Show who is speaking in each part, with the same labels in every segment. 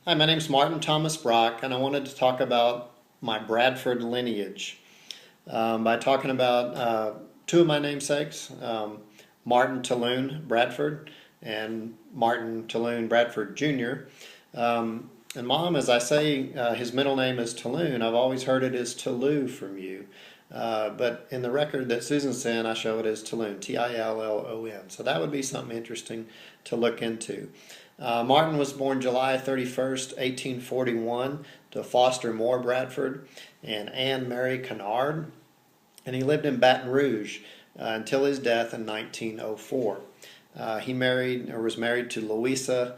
Speaker 1: Hi, my name's Martin Thomas Brock, and I wanted to talk about my Bradford lineage by talking about two of my namesakes, Martin Tillon Bradford and Martin Tillon Bradford Jr. And Mom, as I say, his middle name is Tillon. I've always heard it as Tillou from you. But in the record that Susan sent, I show it as Tillon, Tillon. So that would be something interesting to look into. Martin was born July 31st, 1841, to Foster Moore Bradford and Anne Mary Kennard, and he lived in Baton Rouge until his death in 1904. He was married to Louisa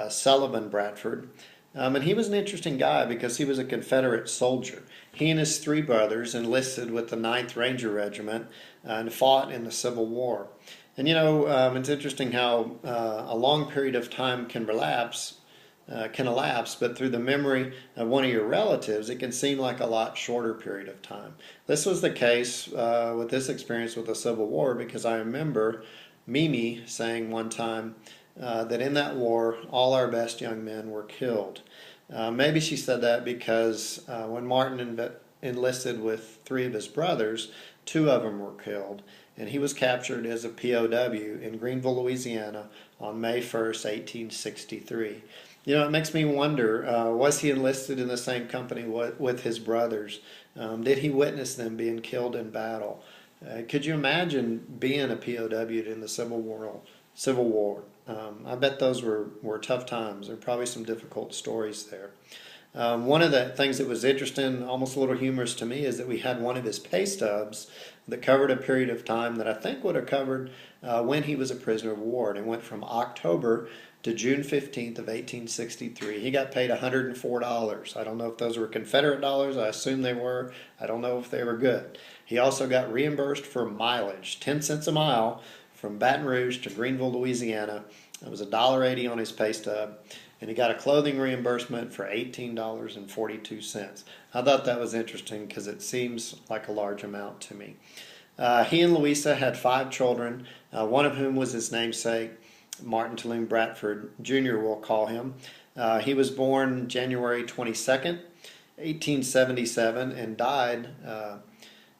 Speaker 1: Sullivan Bradford, and he was an interesting guy because he was a Confederate soldier. He and his three brothers enlisted with the 9th Ranger Regiment and fought in the Civil War. And it's interesting how a long period of time can elapse, but through the memory of one of your relatives, it can seem like a lot shorter period of time. This was the case with this experience with the Civil War because I remember Mimi saying one time that in that war, all our best young men were killed. Maybe she said that because when Martin enlisted with three of his brothers, two of them were killed, and he was captured as a POW in Greenville, Louisiana on May 1st, 1863. It makes me wonder, was he enlisted in the same company with his brothers? Did he witness them being killed in battle? Could you imagine being a POW in the Civil War? I bet those were tough times. There are probably some difficult stories there. One of the things that was interesting, almost a little humorous to me, is that we had one of his pay stubs that covered a period of time that I think would have covered when he was a prisoner of war. And it went from October to June 15th of 1863. He got paid $104. I don't know if those were Confederate dollars. I assume they were. I don't know if they were good. He also got reimbursed for mileage, 10 cents a mile from Baton Rouge to Greenville, Louisiana. It was $1.80 on his pay stub. And he got a clothing reimbursement for $18.42. I thought that was interesting because it seems like a large amount to me. He and Louisa had 5 children, one of whom was his namesake, Martin Tillon Bradford Jr., we'll call him. He was born January 22nd, 1877, and died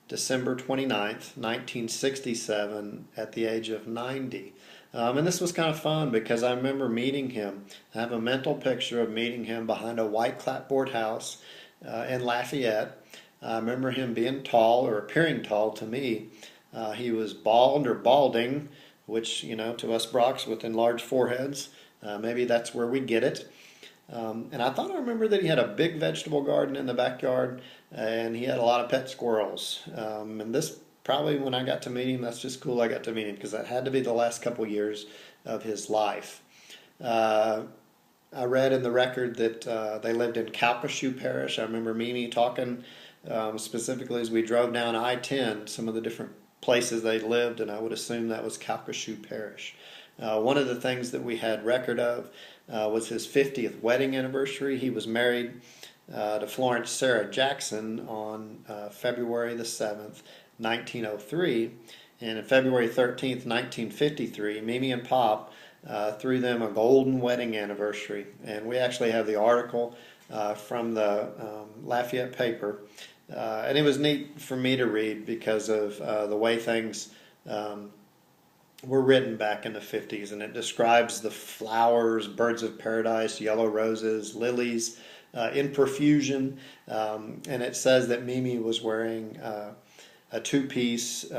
Speaker 1: December 29th, 1967, at the age of 90. And this was kind of fun because I remember meeting him. I have a mental picture of meeting him behind a white clapboard house in Lafayette. I remember him being tall, or appearing tall to me. He was bald or balding, which, to us Brocks with enlarged foreheads, maybe that's where we get it. And I thought I remember that he had a big vegetable garden in the backyard, and he had a lot of pet squirrels. And this probably, when I got to meet him, that's just cool I got to meet him because that had to be the last couple years of his life. I read in the record that they lived in Calcasieu Parish. I remember Mimi talking specifically as we drove down I-10, some of the different places they lived, and I would assume that was Calcasieu Parish. One of the things that we had record of was his 50th wedding anniversary. He was married to Florence Sarah Jackson on February the 7th, 1903, and on February 13th, 1953, Mimi and Pop threw them a golden wedding anniversary, and we actually have the article from the Lafayette paper, and it was neat for me to read because of the way things were written back in the 50s, and it describes the flowers, birds of paradise, yellow roses, lilies in profusion, and it says that Mimi was wearing a 2-piece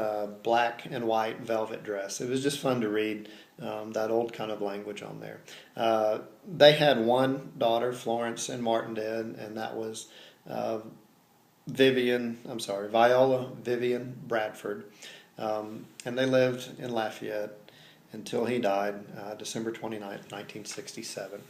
Speaker 1: black and white velvet dress. It was just fun to read that old kind of language on there. They had one daughter, Florence, and Martin did, and that was Viola Vivian Bradford. And they lived in Lafayette until he died December 29th, 1967.